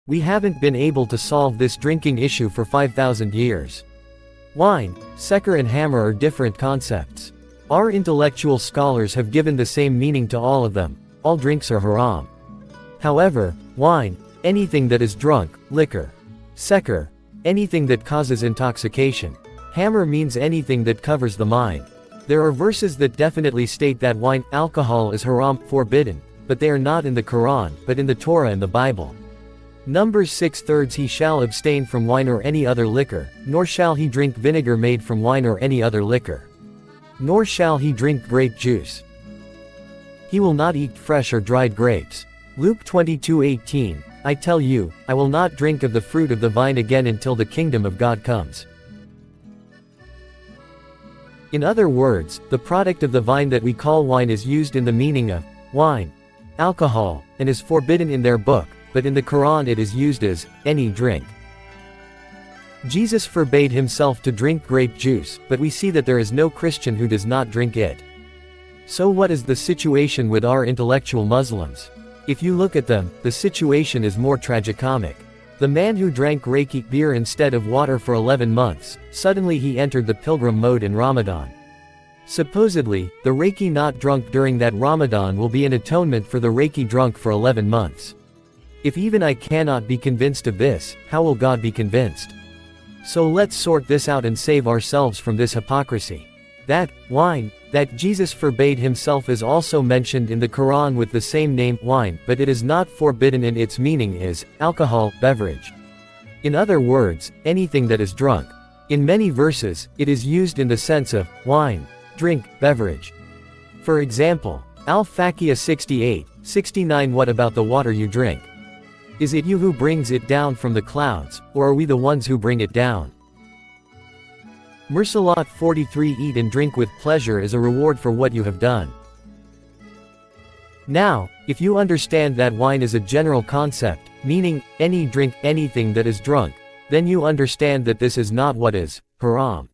We haven't been able to solve this drinking issue for 5,000 years. Wine, Sekr and Hamr are different concepts. Our intellectual scholars have given the same meaning to all of them: all drinks are haram. However, wine, anything that is drunk, liquor. Sekr, anything that causes intoxication. Hamr means anything that covers the mind. There are verses that definitely state that wine, alcohol is haram, forbidden, but they are not in the Quran, but in the Torah and the Bible. Numbers 6:3 He shall abstain from wine or any other liquor, nor shall he drink vinegar made from wine or any other liquor. Nor shall he drink grape juice. He will not eat fresh or dried grapes. Luke 22:18 I tell you, I will not drink of the fruit of the vine again until the kingdom of God comes. In other words, the product of the vine that we call wine is used in the meaning of wine, alcohol, and is forbidden in their book, but in the Quran it is used as any drink. Jesus forbade himself to drink grape juice, but we see that there is no Christian who does not drink it. So what is the situation with our intellectual Muslims? If you look at them, the situation is more tragicomic. The man who drank Reiki beer instead of water for 11 months, suddenly he entered the pilgrim mode in Ramadan. Supposedly, the Reiki not drunk during that Ramadan will be an atonement for the Reiki drunk for 11 months. If even I cannot be convinced of this, how will God be convinced? So let's sort this out and save ourselves from this hypocrisy. That wine that Jesus forbade himself is also mentioned in the Quran with the same name, wine, but it is not forbidden and its meaning is alcohol, beverage. In other words, anything that is drunk. In many verses, it is used in the sense of wine, drink, beverage. For example, Al-Faqih 68:69 What about the water you drink? Is it you who brings it down from the clouds, or are we the ones who bring it down? Mursalat 43 Eat and drink with pleasure as a reward for what you have done. Now, if you understand that wine is a general concept, meaning, any drink, anything that is drunk, then you understand that this is not what is haram.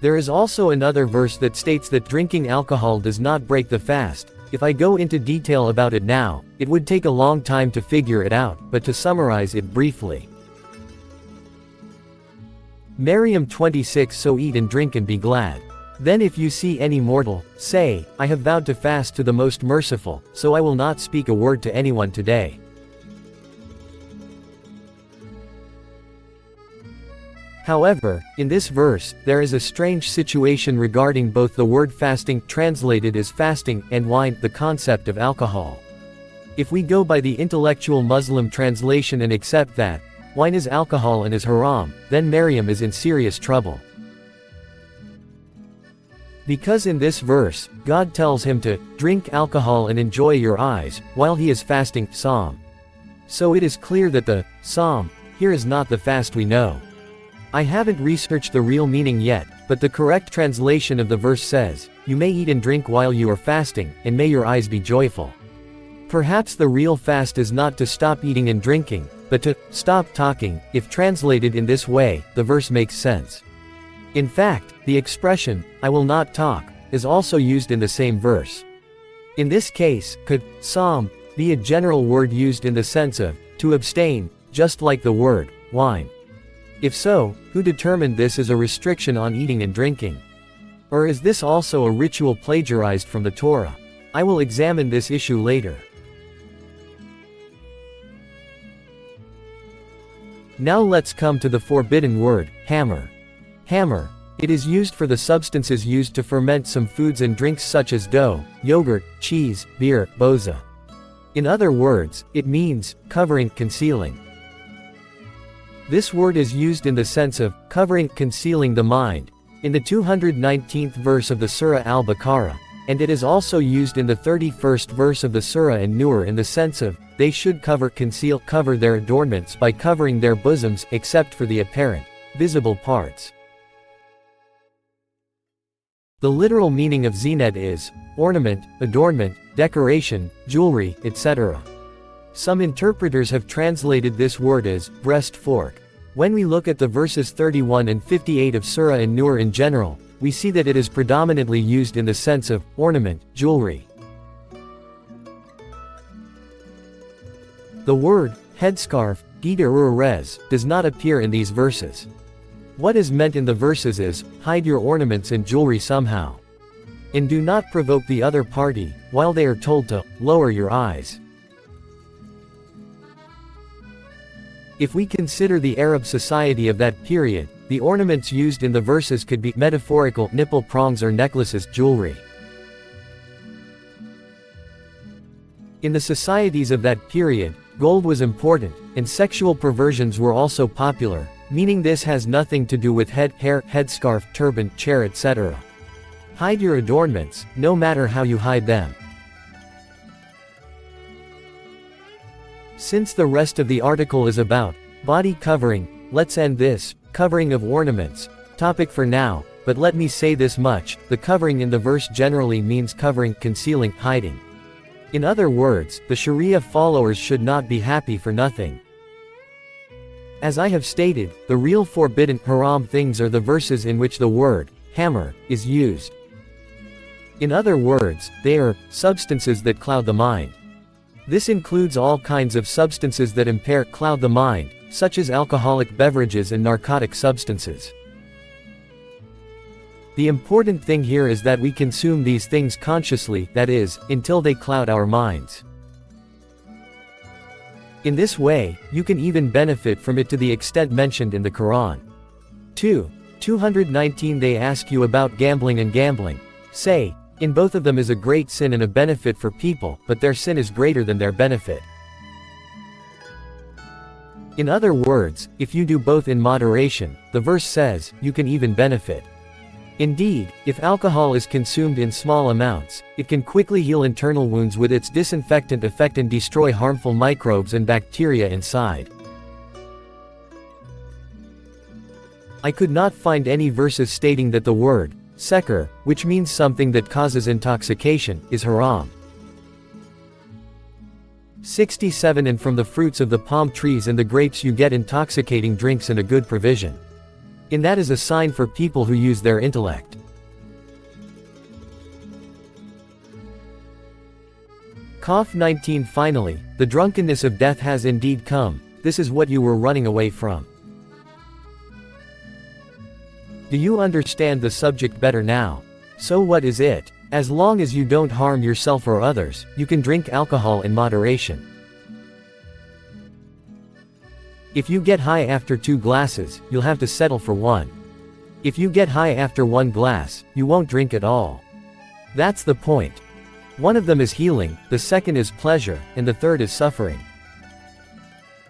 There is also another verse that states that drinking alcohol does not break the fast. If I go into detail about it now, it would take a long time to figure it out, but to summarize it briefly. Maryam 26 So eat and drink and be glad. Then if you see any mortal, say, I have vowed to fast to the most merciful, so I will not speak a word to anyone today. However, in this verse, there is a strange situation regarding both the word fasting, translated as fasting, and wine, the concept of alcohol. If we go by the intellectual Muslim translation and accept that wine is alcohol and is haram, then Maryam is in serious trouble. Because in this verse, God tells him to drink alcohol and enjoy your eyes, while he is fasting, Psalm. So it is clear that the Psalm here is not the fast we know. I haven't researched the real meaning yet, but the correct translation of the verse says, you may eat and drink while you are fasting, and may your eyes be joyful. Perhaps the real fast is not to stop eating and drinking, but to stop talking. If translated in this way, the verse makes sense. In fact, the expression, I will not talk, is also used in the same verse. In this case, could psalm be a general word used in the sense of to abstain, just like the word wine? If so, who determined this as a restriction on eating and drinking? Or is this also a ritual plagiarized from the Torah? I will examine this issue later. Now let's come to the forbidden word, hamr. Hamr. It is used for the substances used to ferment some foods and drinks such as dough, yogurt, cheese, beer, boza. In other words, it means covering, concealing. This word is used in the sense of covering, concealing the mind, in the 219th verse of the Surah Al-Baqarah, and it is also used in the 31st verse of the Surah An-Nur in the sense of they should cover, conceal, cover their adornments by covering their bosoms, except for the apparent, visible parts. The literal meaning of zinet is ornament, adornment, decoration, jewelry, etc. Some interpreters have translated this word as breast fork. When we look at the verses 31 and 58 of Surah An-Nur in general, we see that it is predominantly used in the sense of ornament, jewelry. The word, headscarf, beverages, does not appear in these verses. What is meant in the verses is, hide your ornaments and jewelry somehow. And do not provoke the other party, while they are told to, lower your eyes. If we consider the Arab society of that period, the ornaments used in the verses could be metaphorical nipple prongs or necklaces, jewelry. In the societies of that period, gold was important, and sexual perversions were also popular, meaning this has nothing to do with head, hair, headscarf, turban, chair, etc. Hide your adornments, no matter how you hide them. Since the rest of the article is about body covering, let's end this covering of ornaments topic for now, but let me say this much, the covering in the verse generally means covering, concealing, hiding. In other words, the Sharia followers should not be happy for nothing. As I have stated, the real forbidden, haram things are the verses in which the word hamr is used. In other words, they are substances that cloud the mind. This includes all kinds of substances that impair, cloud the mind, such as alcoholic beverages and narcotic substances. The important thing here is that we consume these things consciously, that is, until they cloud our minds. In this way, you can even benefit from it to the extent mentioned in the Quran. 219 They ask you about gambling and gambling. Say, in both of them is a great sin and a benefit for people, but their sin is greater than their benefit. In other words, if you do both in moderation, the verse says, you can even benefit. Indeed, if alcohol is consumed in small amounts, it can quickly heal internal wounds with its disinfectant effect and destroy harmful microbes and bacteria inside. I could not find any verses stating that the word Sekr, which means something that causes intoxication, is haram. 67 And from the fruits of the palm trees and the grapes you get intoxicating drinks and a good provision. And that is a sign for people who use their intellect. Qaf 19 Finally, the drunkenness of death has indeed come, this is what you were running away from. Do you understand the subject better now? So what is it? As long as you don't harm yourself or others, you can drink alcohol in moderation. If you get high after 2 glasses, you'll have to settle for 1. If you get high after 1 glass, you won't drink at all. That's the point. One of them is healing, the second is pleasure, and the third is suffering.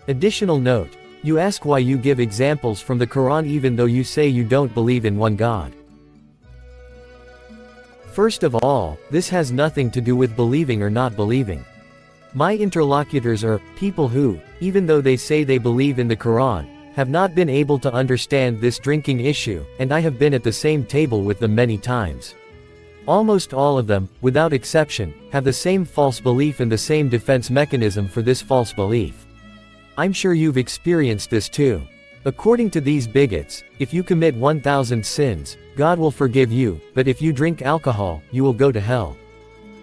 Additional note. You ask why you give examples from the Quran even though you say you don't believe in one God. First of all, this has nothing to do with believing or not believing. My interlocutors are people who, even though they say they believe in the Quran, have not been able to understand this drinking issue, and I have been at the same table with them many times. Almost all of them, without exception, have the same false belief and the same defense mechanism for this false belief. I'm sure you've experienced this too. According to these bigots, if you commit 1,000 sins, God will forgive you, but if you drink alcohol, you will go to hell.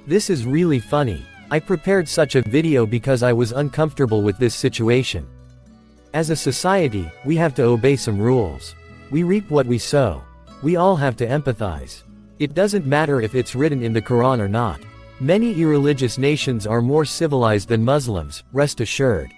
This is really funny. I prepared such a video because I was uncomfortable with this situation. As a society, we have to obey some rules. We reap what we sow. We all have to empathize. It doesn't matter if it's written in the Quran or not. Many irreligious nations are more civilized than Muslims, rest assured.